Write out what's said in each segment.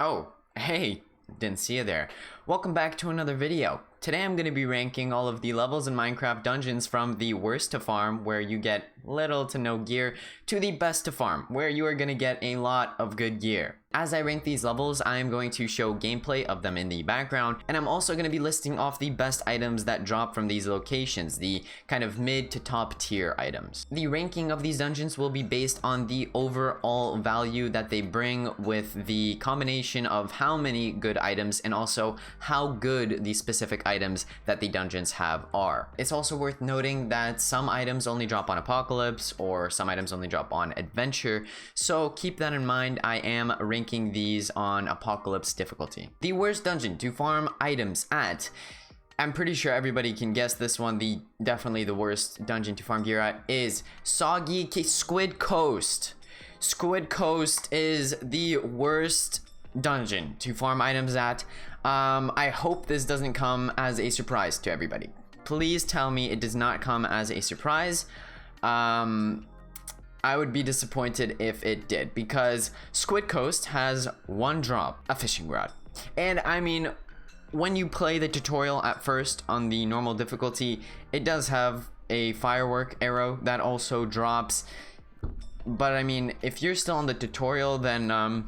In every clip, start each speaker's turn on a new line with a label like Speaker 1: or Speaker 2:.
Speaker 1: Oh, hey, didn't see you there. Welcome back to another video. Today I'm going to be ranking all of the levels in Minecraft dungeons from the worst to farm, where you get little to no gear, to the best to farm, where you are going to get a lot of good gear. As I rank these levels, I am going to show gameplay of them in the background, and I'm also going to be listing off the best items that drop from these locations, the kind of mid to top tier items. The ranking of these dungeons will be based on the overall value that they bring, with the combination of how many good items and also how good the specific items that the dungeons have are. It's also worth noting that some items only drop on Apocalypse, or some items only drop on Adventure, so keep that in mind. I am ranking these on Apocalypse difficulty. The worst dungeon to farm items at, I'm pretty sure everybody can guess this one, definitely the worst dungeon to farm gear at, is Soggy Squid Coast. Squid Coast is the worst dungeon to farm items at. I hope this doesn't come as a surprise to everybody. Please tell me it does not come as a surprise. I would be disappointed if it did, because Squid Coast has one drop, a fishing rod. And I mean, when you play the tutorial at first on the normal difficulty, it does have a firework arrow that also drops. But I mean, if you're still on the tutorial, then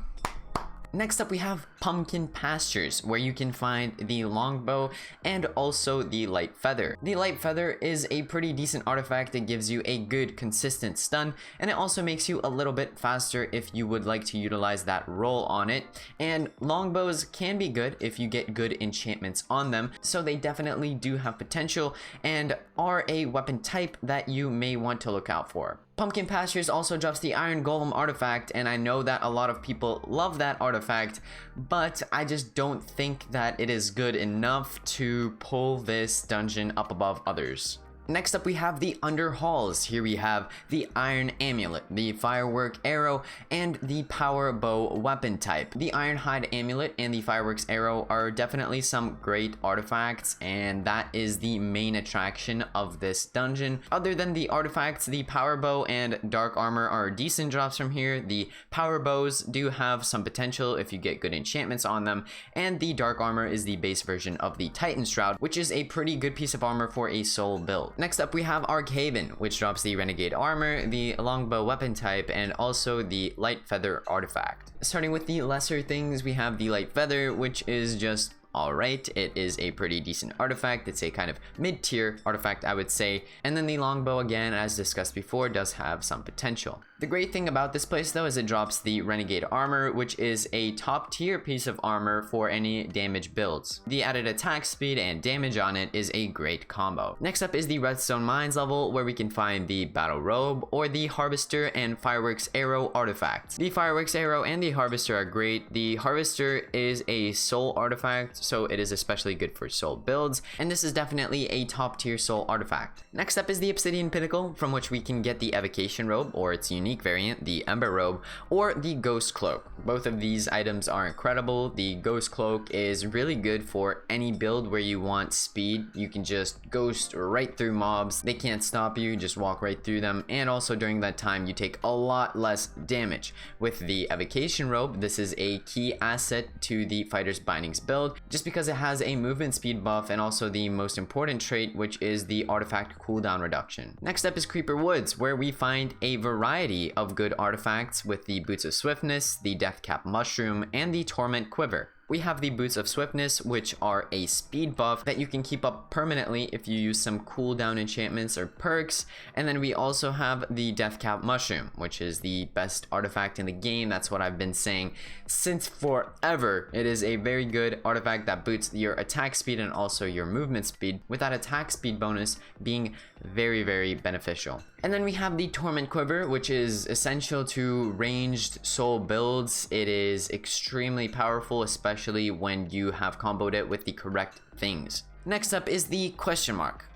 Speaker 1: next up we have Pumpkin Pastures, where you can find the longbow and also the light feather. The light feather is a pretty decent artifact that gives you a good consistent stun, and it also makes you a little bit faster if you would like to utilize that roll on it. And longbows can be good if you get good enchantments on them, so they definitely do have potential and are a weapon type that you may want to look out for. Pumpkin Pastures also drops the Iron Golem artifact, and I know that a lot of people love that artifact, but I just don't think that it is good enough to pull this dungeon up above others. Next up we have the Underhalls. Here we have the Iron Amulet, the Firework Arrow, and the Power Bow weapon type. The Iron Hide Amulet and the Fireworks Arrow are definitely some great artifacts, and that is the main attraction of this dungeon. Other than the artifacts, the Power Bow and Dark Armor are decent drops from here. The Power Bows do have some potential if you get good enchantments on them, and the Dark Armor is the base version of the Titan Shroud, which is a pretty good piece of armor for a soul build. Next up we have Archaven, which drops the Renegade Armor, the Longbow weapon type, and also the Light Feather artifact. Starting with the lesser things, we have the Light Feather, which is just alright. It is a pretty decent artifact. It's a kind of mid-tier artifact, I would say. And then the longbow, again, as discussed before, does have some potential. The great thing about this place, though, is it drops the Renegade Armor, which is a top-tier piece of armor for any damage builds. The added attack speed and damage on it is a great combo. Next up is the Redstone Mines level, where we can find the Battle Robe or the Harvester and Fireworks Arrow artifacts. The Fireworks Arrow and the Harvester are great. The Harvester is a soul artifact, so it is especially good for soul builds, and this is definitely a top-tier soul artifact. Next up is the Obsidian Pinnacle, from which we can get the Evocation Robe, or its unique variant, the Ember Robe, or the Ghost Cloak. Both of these items are incredible. The Ghost Cloak is really good for any build where you want speed. You can just ghost right through mobs. They can't stop you, just walk right through them, and also during that time you take a lot less damage. With the Evocation Robe, this is a key asset to the Fighter's Bindings build, just because it has a movement speed buff and also the most important trait, which is the artifact cooldown reduction. Next up is Creeper Woods, where we find a variety of good artifacts with the Boots of Swiftness, the Deathcap Mushroom, and the Torment Quiver. We have the Boots of Swiftness, which are a speed buff that you can keep up permanently if you use some cooldown enchantments or perks. And then we also have the Deathcap Mushroom, which is the best artifact in the game. That's what I've been saying since forever. It is a very good artifact that boosts your attack speed and also your movement speed, with that attack speed bonus being very, very beneficial. And then we have the Torment Quiver, which is essential to ranged soul builds. It is extremely powerful, especially when you have comboed it with the correct things. Next up is the question mark.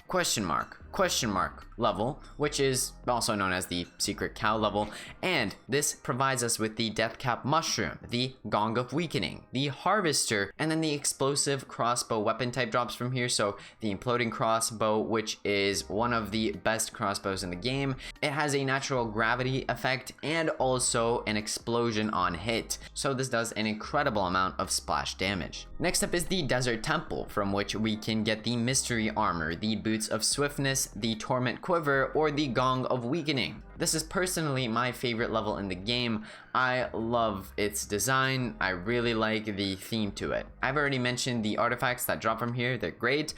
Speaker 1: question mark level, which is also known as the secret cow level, and this provides us with the death cap mushroom, the gong of weakening, the harvester, and then the explosive crossbow weapon type drops from here. So the imploding crossbow, which is one of the best crossbows in the game. It has a natural gravity effect and also an explosion on hit, so this does an incredible amount of splash damage. Next up is the desert temple, from which we can get the mystery armor, the boots of swiftness, the torment quiver, or the gong of weakening. This is personally my favorite level in the game. I love its design. I really like the theme to it. I've already mentioned the artifacts that drop from here. They're great.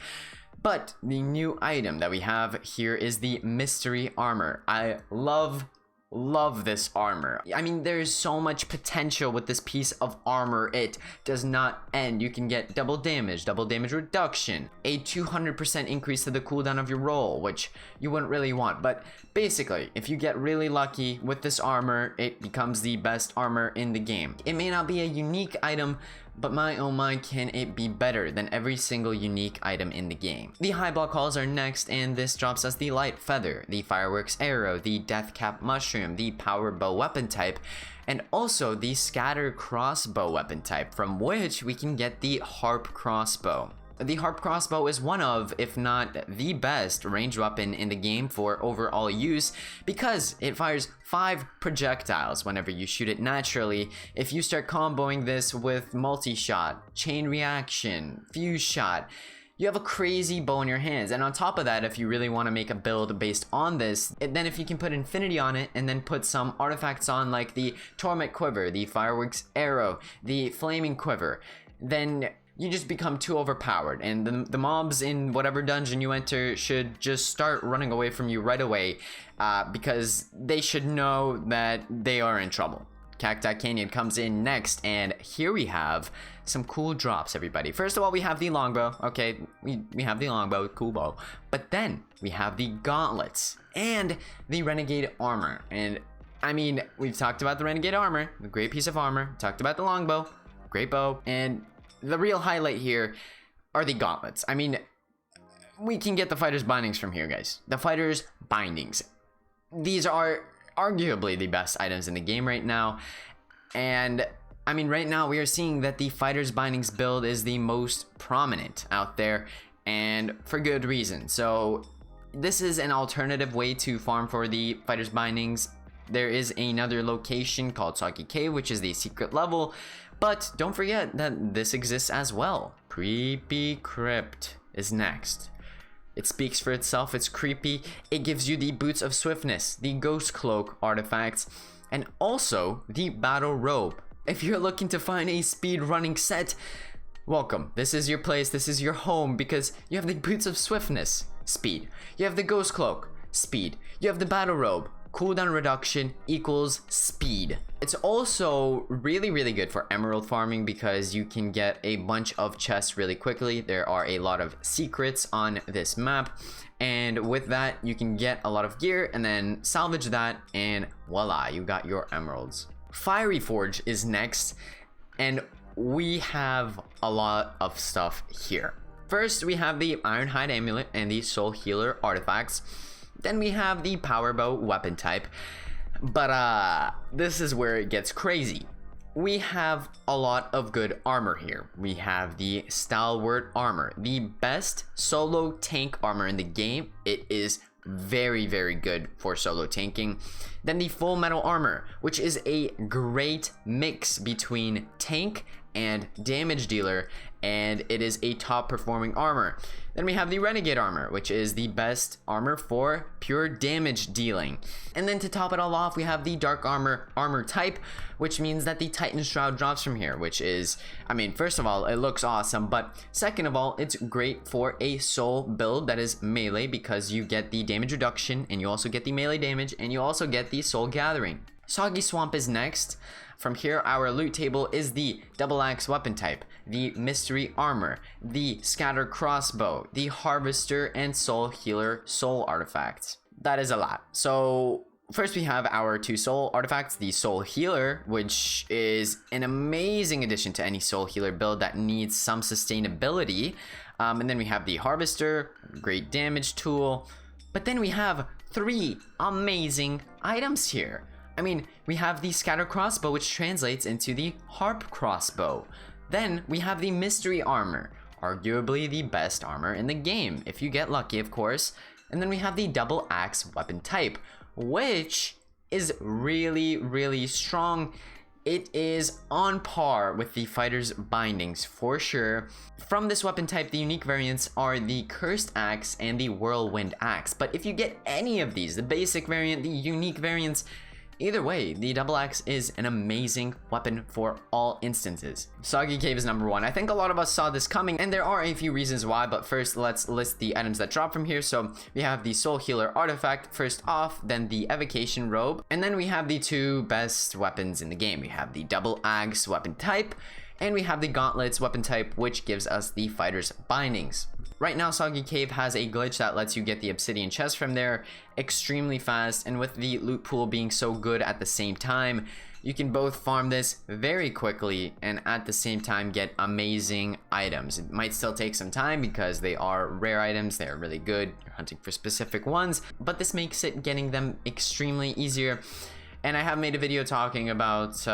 Speaker 1: But the new item that we have here is the mystery armor. I love this armor. I mean, there's so much potential with this piece of armor. It does not end. You can get double damage reduction, a 200% increase to the cooldown of your roll, which you wouldn't really want. But basically, if you get really lucky with this armor, it becomes the best armor in the game. It may not be a unique item, but my oh my, can it be better than every single unique item in the game. The Highblock halls are next, and this drops us the light feather, the fireworks arrow, the death cap mushroom, the power bow weapon type, and also the scatter crossbow weapon type, from which we can get the harp crossbow. The harp crossbow is one of, if not the best ranged weapon in the game for overall use, because it fires 5 projectiles whenever you shoot it naturally. If you start comboing this with multi-shot, chain reaction, fuse shot, you have a crazy bow in your hands. And on top of that, if you really want to make a build based on this, then if you can put infinity on it and then put some artifacts on, like the torment quiver, the fireworks arrow, the flaming quiver, then you just become too overpowered, and the mobs in whatever dungeon you enter should just start running away from you right away, because they should know that they are in trouble. Cacti Canyon comes in next, and here we have some cool drops, everybody. First of all, we have the longbow. Okay, we have the longbow, cool bow. But then we have the gauntlets and the renegade armor. And I mean, we've talked about the renegade armor, a great piece of armor. Talked about the longbow, great bow, and the real highlight here are the gauntlets. I mean, we can get the fighters bindings from here, guys. The fighters bindings. These are arguably the best items in the game right now. And I mean, right now we are seeing that the fighters bindings build is the most prominent out there, and for good reason. So this is an alternative way to farm for the fighters bindings. There is another location called Soggy Cave, which is the secret level. But don't forget that this exists as well. Creepy Crypt is next. It speaks for itself, it's creepy. It gives you the boots of swiftness, the ghost cloak artifacts, and also the battle robe. If you're looking to find a speed running set, welcome. This is your place, this is your home, because you have the boots of swiftness, speed. You have the ghost cloak, speed. You have the battle robe, cooldown reduction equals speed. It's also really good for emerald farming, because you can get a bunch of chests really quickly. There are a lot of secrets on this map, and with that you can get a lot of gear and then salvage that, and voila, you got your emeralds. Fiery Forge is next, and we have a lot of stuff here. First, we have the Ironhide amulet and the soul healer artifacts. Then we have the power bow weapon type, but this is where it gets crazy. We have a lot of good armor here. We have the stalwart armor, the best solo tank armor in the game. It is very good for solo tanking. Then the full metal armor, which is a great mix between tank and damage dealer, and it is a top performing armor. Then we have the renegade armor, which is the best armor for pure damage dealing. And then to top it all off, we have the dark armor type, which means that the Titan Shroud drops from here, which is, I mean, first of all, it looks awesome, but second of all, it's great for a soul build that is melee, because you get the damage reduction and you also get the melee damage and you also get the soul gathering. Soggy Swamp is next. From here, our loot table is the double axe weapon type, the mystery armor, the scatter crossbow, the harvester, and soul healer soul artifacts. That is a lot. So first we have our 2 soul artifacts, the soul healer, which is an amazing addition to any soul healer build that needs some sustainability. And then we have the harvester, great damage tool. But then we have 3 amazing items here. I mean, we have the scatter crossbow, which translates into the harp crossbow. Then we have the mystery armor, arguably the best armor in the game, if you get lucky, of course. And then we have the double axe weapon type, which is really, really strong. It is on par with the fighter's bindings for sure. From this weapon type, the unique variants are the cursed axe and the whirlwind axe. But if you get any of these, the basic variant, the unique variants, either way, the double axe is an amazing weapon for all instances. Soggy Cave is number 1. I think a lot of us saw this coming, and there are a few reasons why, but first let's list the items that drop from here. So we have the Soul Healer artifact first off, then the Evocation robe, and then we have the 2 best weapons in the game. We have the double axe weapon type, and we have the gauntlets weapon type, which gives us the fighter's bindings. Right now, Soggy Cave has a glitch that lets you get the obsidian chest from there extremely fast, and with the loot pool being so good at the same time, you can both farm this very quickly and at the same time get amazing items. It might still take some time because they are rare items, they're really good, you're hunting for specific ones, but this makes it getting them extremely easier. And I have made a video talking about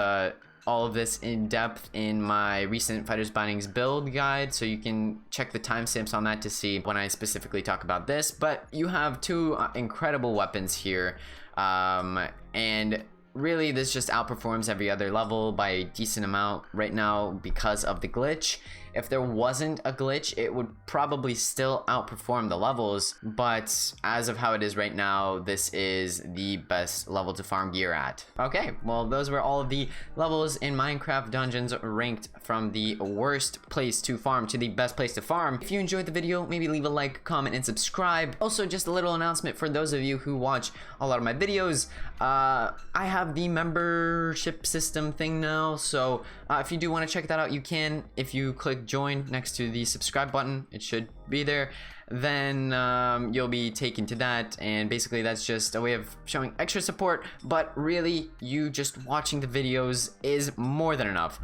Speaker 1: all of this in depth in my recent Fighters Bindings build guide, so you can check the timestamps on that to see when I specifically talk about this. But you have 2 incredible weapons here, and really this just outperforms every other level by a decent amount right now because of the glitch. If there wasn't a glitch, it would probably still outperform the levels, but as of how it is right now, this is the best level to farm gear at. Okay, well, those were all of the levels in Minecraft Dungeons ranked from the worst place to farm to the best place to farm. If you enjoyed the video, maybe leave a like, comment, and subscribe. Also, just a little announcement for those of you who watch a lot of my videos. I have the membership system thing now, so if you do want to check that out, you can. If you click join next to the subscribe button, it should be there, then you'll be taken to that, and basically that's just a way of showing extra support, but really you just watching the videos is more than enough.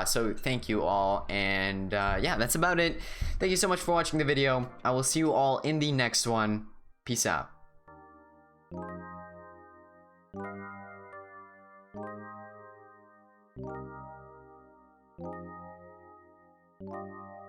Speaker 1: So thank you all, and yeah, that's about it. Thank you so much for watching the video. I will see you all in the next one. Peace out. Thank you.